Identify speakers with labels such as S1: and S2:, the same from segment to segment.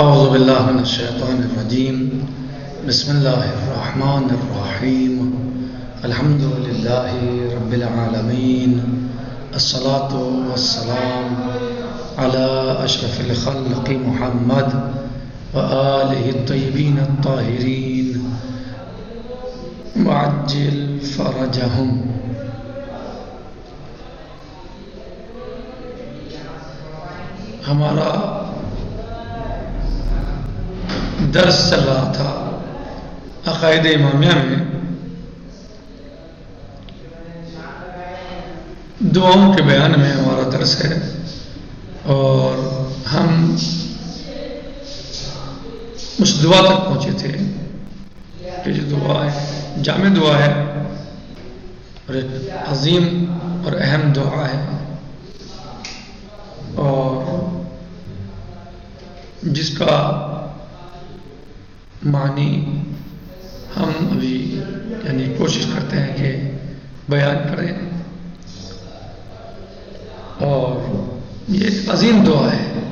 S1: اعوذ باللہ من الشیطان الرجیم بسم اللہ الرحمن الرحیم الحمد للہ رب العالمین الصلاة والسلام علی اشرف الخلق محمد وآلہ الطیبین الطاہرین وعجل فرجہم۔ ہمارا درس چل رہا تھا عقائد امامیہ میں دعاؤں کے بیان میں ہمارا درس ہے، اور ہم اس دعا تک پہنچے تھے کہ جو دعا ہے جامع دعا ہے اور ایک عظیم اور اہم دعا ہے، اور جس کا معنی ہم ابھی کوشش کرتے ہیں کہ بیان کریں، اور یہ ایک عظیم دعا ہے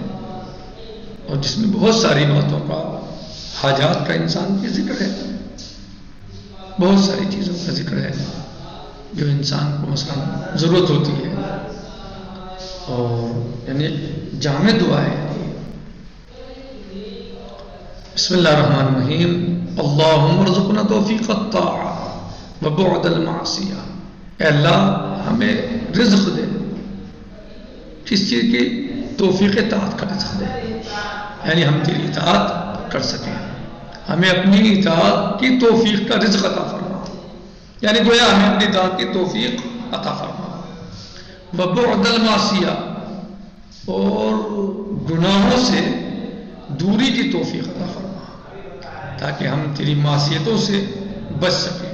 S1: اور جس میں بہت ساری باتوں کا، حاجات کا انسان کی ذکر ہے، بہت ساری چیزوں کا ذکر ہے جو انسان کو مثلا ضرورت ہوتی ہے، اور جامع دعا ہے۔ بسم اللہ الرحمن الرحیم۔ اللہم ارزقنا توفیق الطاعہ وبعد المعصیہ۔ اے اللہ ہمیں رزق دے، کس چیز کی؟ توفیق اطاعت کا رزق دے، یعنی ہم تیری اطاعت کر سکیں، ہمیں اپنی اطاعت کی توفیق کا رزق عطا فرما، یعنی گویا ہمیں اپنی اطاعت کی توفیق عطا فرما۔ وبعد المعصیہ، اور گناہوں سے دوری کی توفیق عطا فرما، تاکہ ہم تیری معصیتوں سے بچ سکیں،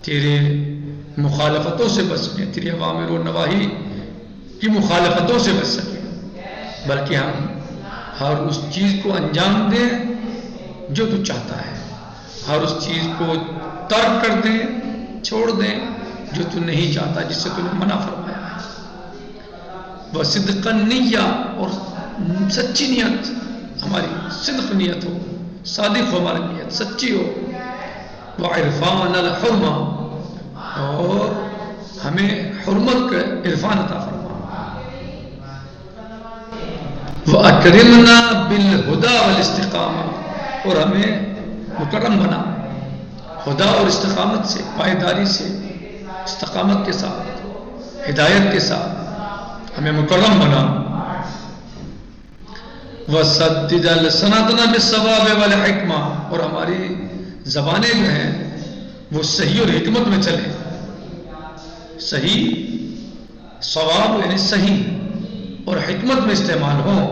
S1: تیرے مخالفتوں سے بچ سکیں، تیری اوامر و نواہی کی مخالفتوں سے بچ سکیں، بلکہ ہم ہر اس چیز کو انجام دیں جو تو چاہتا ہے، ہر اس چیز کو ترک کر دیں، چھوڑ دیں جو تو نہیں چاہتا، جس سے تو نے منع فرمایا ہے۔ وصدق النیہ، اور سچی نیت، ہماری صدق نیت ہو، صادق ہو ہماری نیت، سچی ہو۔ وعرفان الحرمہ، اور ہمیں حرمت کا عرفان عطا فرما۔ وَأَكْرِمْنَا بِالْهُدَى وَالْإِسْتِقَامَةِ، اور ہمیں مکرم بنا خدا اور استقامت سے، پائیداری سے، استقامت کے ساتھ، ہدایت کے ساتھ ہمیں مکرم بنا۔ وَسَدِّدْ أَلْسِنَتَنَا بِالصَّوَابِ وَالْحِكْمَةِ، اور ہماری زبانیں جو ہیں وہ صحیح اور حکمت میں چلیں، صحیح، صواب یعنی صحیح، اور حکمت میں استعمال ہوں،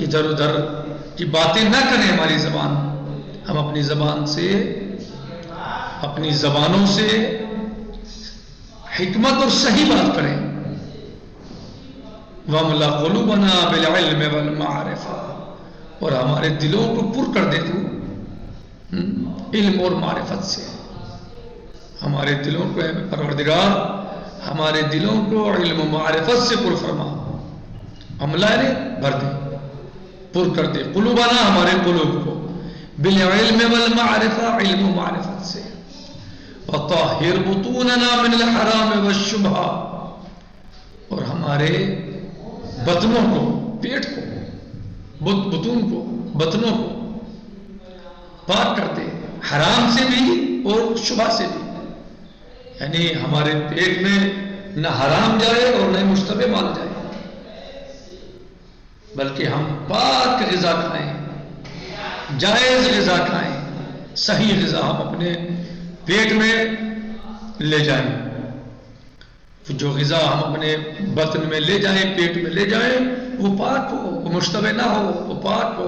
S1: ادھر ادھر کی باتیں نہ کریں ہماری زبان، ہم اپنی زبان سے، اپنی زبانوں سے حکمت اور صحیح بات کریں۔ وَامْلَأْ قُلُوبَنَا بِالْعِلْمِ وَالْمَعْرِفَةِ، اور ہمارے دلوں کو پر کر دے تو علم اور معرفت سے، ہمارے دلوں کو اے پروردگار، ہمارے دلوں کو علم و معرفت سے پر فرما۔ املا نے بھر دے، پر کر دے، قلوبنا ہمارے قلوب کو، بالعلم والمعرفہ، علم و معرفت سے۔ وطہر بطوننا من الحرام والشبہہ، اور ہمارے بطنوں کو، پیٹ کو، بطون کو، بطنوں کو پاک کر دے، حرام سے بھی اور شبہ سے بھی، یعنی ہمارے پیٹ میں نہ حرام جائے اور نہ مشتبہ مال جائے، بلکہ ہم پاک غذا کھائیں، جائز غذا کھائیں، صحیح غذا ہم اپنے پیٹ میں لے جائیں، جو غذا ہم اپنے بطن میں لے جائیں، پیٹ میں لے جائیں، وہ پاک ہو، وہ مشتبہ نہ ہو، وہ پاک ہو،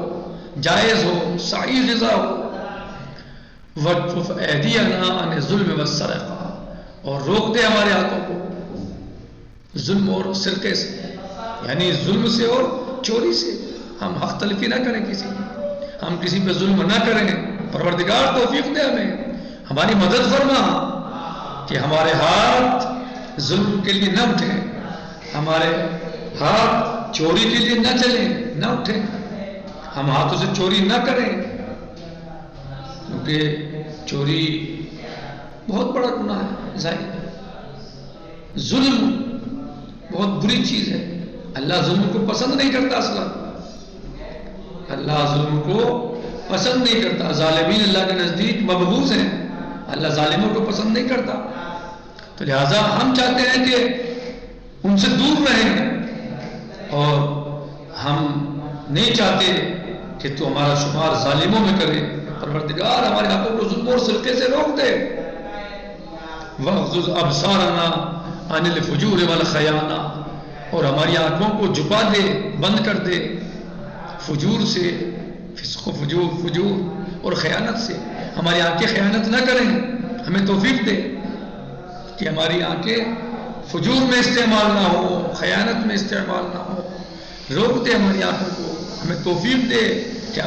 S1: جائز ہو، صحیح غذا ہو۔ وَاكْفُفْ أَيْدِيَنَا عَنِ الظُّلْمِ وَالسَّرِقَةِ، اور روک دے ہمارے ہاتھوں کو ظلم اور سرقے سے، یعنی ظلم سے اور چوری سے، ہم حق تلفی نہ کریں کسی، ہم کسی پہ ظلم نہ کریں۔ پروردگار توفیق دے ہمیں، ہماری مدد فرما کہ ہمارے ہاتھ ظلم کے لیے نہ اٹھیں، ہمارے ہاتھ چوری کے لیے نہ چلیں، نہ اٹھیں، ہم ہاتھوں سے چوری نہ کریں، کیونکہ چوری بہت بڑا گناہ ہے، ظاہر ہے۔ ظلم بہت بری چیز ہے، اللہ ظلم کو پسند نہیں کرتا، اصلا اللہ ظلم کو پسند نہیں کرتا، ظالمین اللہ کے نزدیک مبغوض ہیں، اللہ ظالموں کو پسند نہیں کرتا، تو لہذا ہم چاہتے ہیں کہ ان سے دور رہیں، اور ہم نہیں چاہتے کہ تو ہمارا شمار ظالموں میں کرے۔ پروردگار ہمارے آنکھوں کو ظلم اور سرقے سے روک دے، وَاغْضُضْ أَبْصَارَنَا عَنِ الْفُجُورِ وَالْخَيَانَةِ، اور ہماری آنکھوں کو جھپا دے، بند کر دے فجور سے، فسق و فجور اور خیانت سے۔ ہماری آنکھیں خیانت نہ کریں، ہمیں توفیق دے کہ ہماری آنکھیں فجور میں استعمال نہ ہو، خیانت میں استعمال نہ ہو، روک دے ہماری آنکھوں کو، ہمیں توفیق دے کہ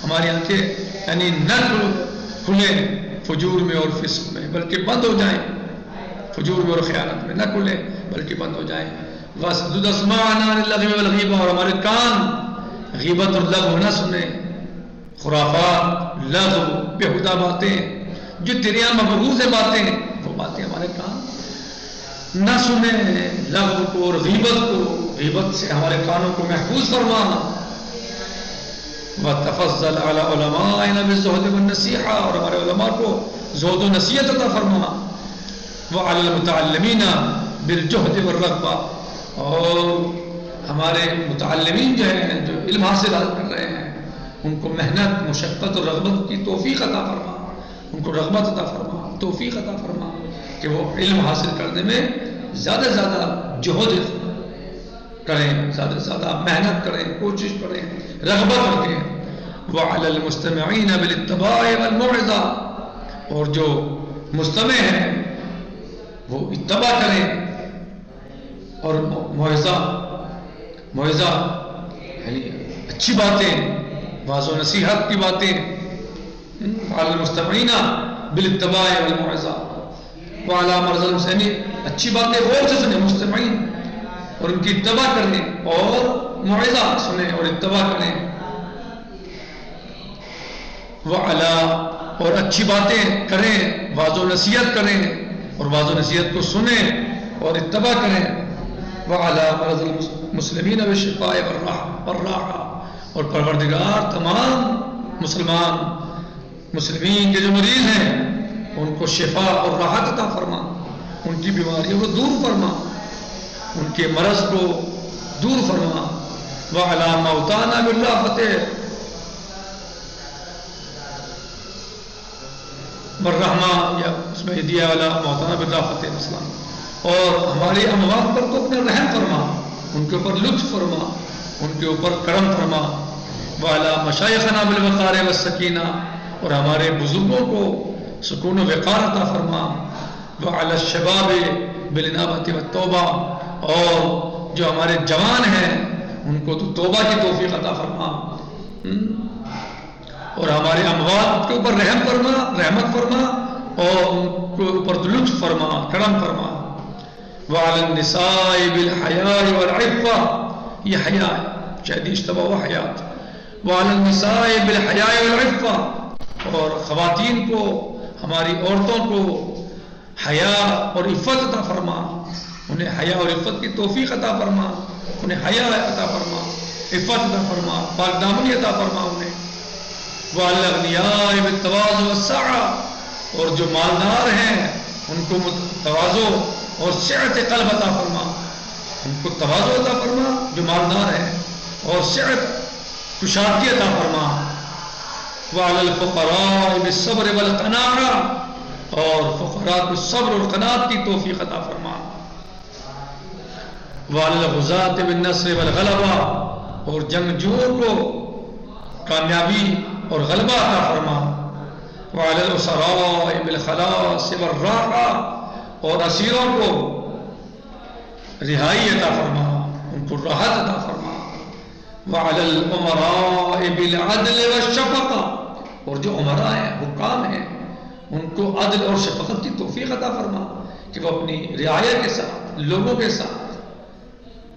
S1: ہماری آنکھیں یعنی نہ کھلیں فجور میں اور فسق میں، بلکہ بند ہو جائیں، فجور میں اور خیانت میں نہ کھلیں بلکہ بند ہو جائیں۔ وَاسْدُدْ أَسْمَاعَنَا عَنِ اللَّغْوِ وَالْغِيبَةِ، اور ہمارے کان غیبت اور لغو نہ سنیں، خرافات، لغو، بیہودہ باتیں، جو تیرے یہاں مبغوض ہیں باتیں، وہ باتیں ہمارے کان نہ سنیں، لغو کو اور غیبت کو، غیبت سے ہمارے کانوں کو محفوظ فرما۔ وَتَفَضَّلْ عَلَىٰ عُلَمَائِنَا بِالزُّهْدِ وَالنَّصِيحَةِ، اور ہمارے علماء کو زہد و نصیحت عطا فرما۔ وَعَلَى الْمُتَعَلِّمِينَ بِالْجُهْدِ وَالرَّغْبَةِ، اور ہمارے متعلمین جو ہیں، جو علم حاصل کر رہے ہیں، ان کو محنت، مشقت اور رغبت کی توفیق عطا فرما، ان کو رغبت عطا فرما، توفیق عطا فرما کہ وہ علم حاصل کرنے میں زیادہ سے زیادہ جہد کریں، زیادہ سے زیادہ محنت کریں، کوشش کریں، رغبت رکھیں۔ وَعَلَى الْمُسْتَمِعِينَ بِالِاتِّبَاعِ وَالْمَوْعِظَةِ، اور جو مستمع ہیں وہ اتباع کریں اور موعظہ یعنی اچھی باتیں، واعظ و نصیحت کی باتیں، وَعَلَى الْمُسْتَمِعِينَ بِالِاتِّبَاعِ وَالْمَوْعِظَةِ، وَعَلَى مَرْضَى الْحُسَيْنِ، اچھی باتیں غور سے سنیں مستمعین، اور ان کی اتباع کریں، اور موعظہ سنیں اور اتباع کریں۔ وَعَلَى، اور اچھی باتیں کریں، واعظ و نصیحت کریں، اور واعظ و نصیحت کو سنیں اور اتباع کریں۔ وَعَلَى مَرْضَى الْمُسْلِمِينَ بِالشِّفَاءِ وَالرَّاحَةِ، اور پروردگار تمام مسلمین کے جو مریض ہیں ان کو شفا اور راحت عطا فرما، ان کی بیماریوں کو دور فرما، ان کے مرض کو دور فرما۔ وَعَلَى مَوْتَانَا بِالرَّافَةِ والرحمہ، یا اس میں دیا والا موتانا بالرافت مثلا، اور ہمارے اموات پر تو اپنا رحم فرما، ان کے اوپر لطف فرما، ان کے اوپر کرم فرما۔ وعلی مشایخنا بالوقار والسکینہ، اور ہمارے بزرگوں کو سکون و وقار عطا فرما۔ وعلی الشباب بالانابۃ والتوبہ، اور جو ہمارے جوان ہیں ان کو تو توبہ کی توفیق عطا فرما، اور ہمارے اموات کے اوپر رحم فرما، رحمت فرما، اور ان کے اوپر لطف فرما، کرم فرما۔ وعلی النساء بالحیاء والعفہ، یہ حیاء شاید اشتباہ و حیات۔ وعلی النساء بالحیاء والعفہ، اور خواتین کو، ہماری عورتوں کو حیا اور عفت عطا فرما، انہیں حیا اور عفت کی توفیق عطا فرما، انہیں حیا عطا فرما، عفت عطا فرما، پاک دامنی عطا فرما انہیں۔ وعلی الاغنیاء بالتواضع والسعہ، اور جو مالدار ہیں ان کو تواضع اور سعت قلب عطا فرما، ان کو تواضع عطا فرما جو مالدار ہیں، اور سعت کشادگی عطا فرما۔ وعلی الفقراء بالصبر والقناعہ، اور فقراء کو صبر اور قناعت کی توفیق عطا فرما۔ وعلی الغزاة بالنصر والغلبہ، اور جنگجوؤں کو کامیابی اور غلبہ عطا فرما۔ وعلی الاسراء بالخلاص والراحہ، اور اسیروں کو رہائی عطا فرما، ان کو راحت عطا فرما۔ وعلی الامراء بالعدل والشفقہ، اور جو امراء ہیں، حکام ہیں، ان کو عدل اور شفقت کی توفیق عطا فرما کہ وہ اپنی رعایا کے ساتھ، لوگوں کے ساتھ،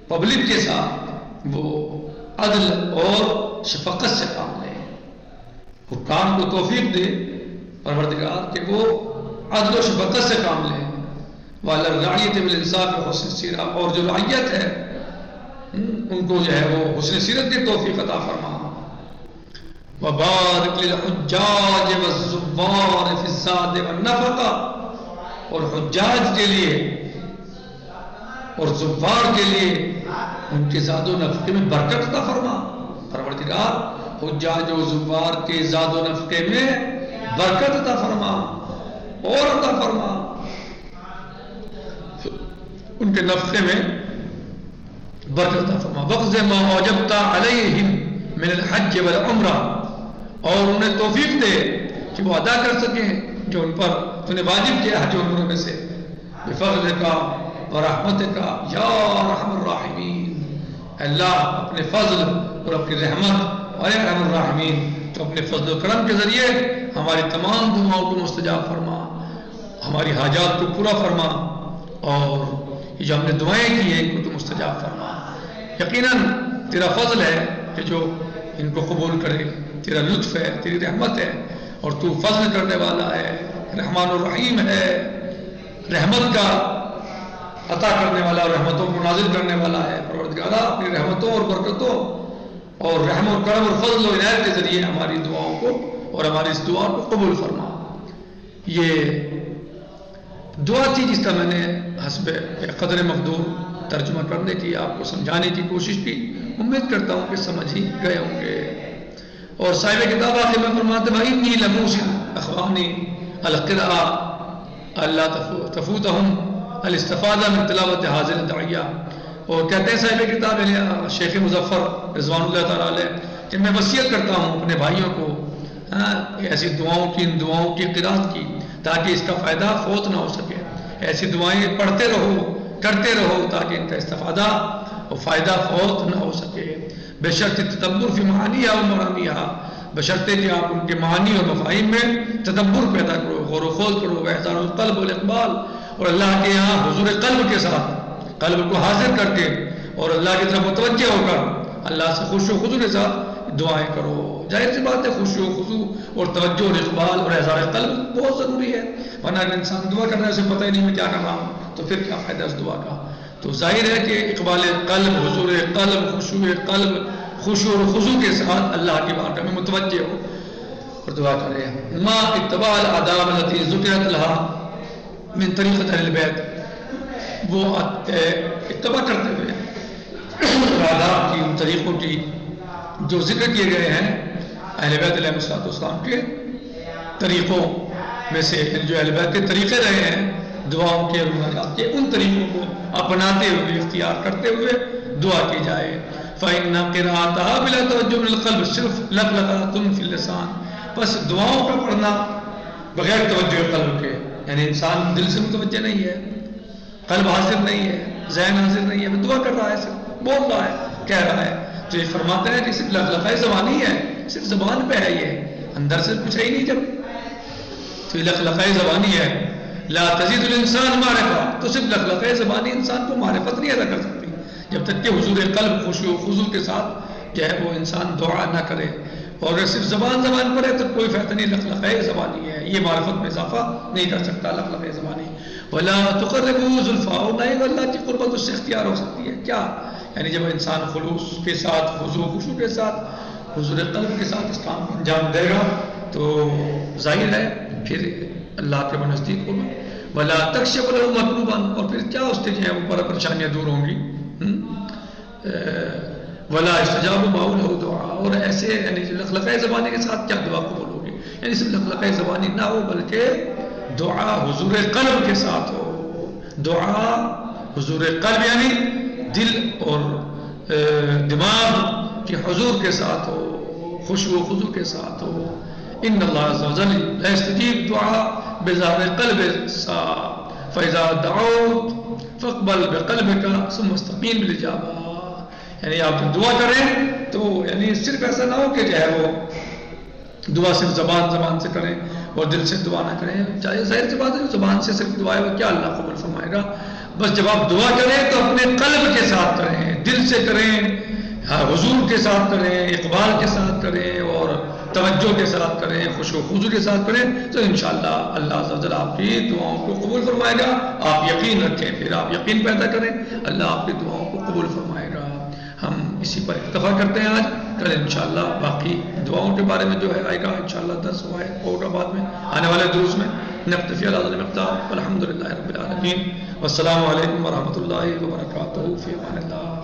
S1: پبلک کے ساتھ وہ عدل اور شفقت سے کام لیں، حکام کو توفیق دے پروردگار کہ وہ عدل و شفقت سے کام لیں، وعلی الرعیۃ بالانصاف وحسن السیرۃ، اور جو رعیت ہے ان کو جو ہے وہ حسن سیرت کی توفیق عطا فرما، وبارک للحجاج والزوار فی الزاد والنفقہ، اور حجاج کے لیے اور زوار کے لیے ان کے زاد و نفقے میں برکت عطا فرما، پروردگار حجاج و زوار کے زاد و نفقے میں برکت عطا فرما اور عطا فرما، ان کے نفقے میں برکت عطا فرما، وقض ما اوجبت علیہم من الحج والعمرہ، اور انہیں توفیق دے کہ وہ ادا کر سکیں جو ان پر تو نے واجب کیا حج و عمرہ میں سے، بفضلک ورحمتک یا ارحم الراحمین، اللہ اپنے فضل اور اپنی رحمت اور ارحم الراحمین، تو اپنے فضل و کرم کے ذریعے ہماری تمام دعاؤں کو مستجاب فرما، ہماری حاجات کو پورا فرما، اور یہ جو ہم نے دعائیں کی ہیں ان کو تو مستجاب فرما، یقیناً تیرا فضل ہے کہ جو ان کو قبول کرے، تیرا لطف ہے، تیری رحمت ہے، اور تو فضل کرنے والا ہے، رحمان الرحیم ہے، رحمت کا عطا کرنے والا اور رحمتوں کو نازل کرنے والا ہے، پروردگارہ اپنی رحمتوں اور برکتوں اور رحم و کرم اور فضل و عنایت کے ذریعے ہماری دعاؤں کو اور ہماری اس دعا کو قبول فرما۔ یہ دعا تھی جس کا میں نے حسب قدر مقدور ترجمہ کرنے کی، آپ کو سمجھانے کی کوشش کی، امید کرتا ہوں کہ سمجھ ہی گئے ہوں گے۔ اور صاحب کتاب آخر میں فرماتے ہیں انی لموسن اخوانی القراء اللہ تفوتہم الاستفادہ من تلاوت حاضر دعیہ، اور کہتے ہیں صاحب کتاب شیخ مظفر رضوان اللہ تعالیٰ علیہ کہ میں وصیت کرتا ہوں اپنے بھائیوں کو ایسی دعاؤں کی، ان دعاؤں کی قراءت کی، تاکہ اس کا فائدہ فوت نہ ہو سکے، ایسی دعائیں پڑھتے رہو، کرتے رہو، تاکہ ان کا استفادہ اور فائدہ فوت نہ ہو سکے، بے شرط تدبر فی معانیہا و مرامیہا، بشرطے کہ آپ ان کے معانی اور مفاہیم میں تدبر پیدا کرو، غور و خوض کرو، احسان القلب والاقبال، اور اللہ کے یہاں حضور قلب کے ساتھ، قلب کو حاضر کر کے اور اللہ کی طرف متوجہ ہو کر اللہ سے خوش و خضوع کے ساتھ دعائیں کرو۔ ظاہر سی بات ہے خوش و خضوع اور توجہ اور اقبال اور احسان قلب بہت ضروری ہے، ورنہ اگر انسان دعا کرنے سے پتہ ہی نہیں میں کیا کر رہا ہوں تو پھر کیا فائدہ اس دعا کا۔ تو ظاہر ہے کہ اقبال قلب، حضور قلب، خشوع قلب، خشوع اور خضوع کے ساتھ اللہ کی بارگاہ میں متوجہ ہو اور دعا کرے۔ ما اتباع الآداب التي ذکرت لها من طریقۃ اہل بیت، وہ اتباع کرتے ہوئے آداب کی، ان طریقوں کی جو ذکر کیے گئے ہیں اہل بیت علیہ السلام کے طریقوں میں سے، جو اہل بیت کے طریقے رہے ہیں دعاؤں کے اور مناجات کے، ان طریقوں کو اپناتے ہوئے، اختیار کرتے ہوئے دعا کی جائے۔ فَإِنَّ قِرَاءَتَهَا بِلَا تَوَجُّهٍ مِنَ الْقَلْبِ صرف لَقْلَقَةٌ فِي اللِّسَانِ، بس دعاؤں کا پڑھنا بغیر توجہ قلب کے، یعنی انسان دل سے متوجہ نہیں ہے، قلب حاضر نہیں ہے، ذہن حاضر نہیں ہے، وہ دعا کر رہا ہے، صرف بول رہا ہے، کہہ رہا ہے، تو یہ فرماتے ہیں کہ صرف لقلقہ زبانی ہے، صرف زبان پہ ہے، یہ اندر سے کچھ ہے ہی نہیں، جب تو یہ لقلقہ زبانی ہے۔ لا تزید الانسان معرفہ، تو صرف لقلقہ زبانی انسان کو معرفت نہیں ادا کر سکتی جب تک کہ حضور قلب خشوع و خضوع کے ساتھ جو ہے وہ انسان دعا نہ کرے، اور اگر صرف زبان پر ہے تو کوئی فائدہ نہیں، لقلقہ زبانی ہے، یہ معرفت میں اضافہ نہیں کر سکتا لقلقہ زبانی۔ ولا تقربوا زلفا، اور نہ ہی اللہ کی قربت اس سے اختیار ہو سکتی ہے، کیا یعنی جب انسان خلوص کے ساتھ، خضوع و خشوع کے ساتھ، حضور قلب کے ساتھ اس کام کو انجام دے گا تو ظاہر ہے پھر اللہ کے نزدیک ہوگا۔ ولا تکشف له مطلوبا، اور پھر کیا اس کے جو ہے وہ پریشانیاں دور ہوں گی۔ ولا استجاب معه له دعا، اور ایسے یعنی لقلقہ زبانی کے ساتھ کیا دعا قبول ہوگی، یعنی صرف لقلقہ زبانی نہ ہو بلکہ دعا حضور قلب کے ساتھ ہو، دعا حضور قلب یعنی دل اور دماغ کی حضور کے ساتھ ہو، خشوع و خضوع کے ساتھ ہو۔ ان اللہ عز و جل لا يستجيب دعاء بظاہر قلب فاذا دعوت فاقبل بقلبك ثم استقیم بالاجابہ، یعنی آپ دعا کریں تو یعنی صرف ایسا نہ ہو کہ جو ہے وہ دعا صرف زبان سے کریں اور دل سے دعا نہ کریں، چاہے ظاہر سی بات ہے زبان سے صرف دعا ہے وہ کیا اللہ قبول فرمائے گا، بس جب آپ دعا کریں تو اپنے قلب کے ساتھ کریں، دل سے کریں، حضور کے ساتھ کریں، اقبال کے ساتھ کریں اور توجہ کے ساتھ کریں، خشوع و خضوع کے ساتھ کریں تو انشاءاللہ اللہ عز و جل آپ کی دعاؤں کو قبول فرمائے گا. آپ یقین رکھیں، پھر آپ یقین پیدا کریں، اللہ آپ کی دعاؤں کو قبول فرمائے گا. ہم اسی پر اکتفا کرتے ہیں آج. کل انشاءاللہ باقی دعاؤں کے بارے میں جو ہے آئے گا انشاءاللہ درس ہوگا بعد میں آنے والے دروس میں. نکتفی علی ھذا المقدار والحمد للہ رب العالمین والسلام علیکم ورحمۃ اللہ وبرکاتہ. فی امان اللہ.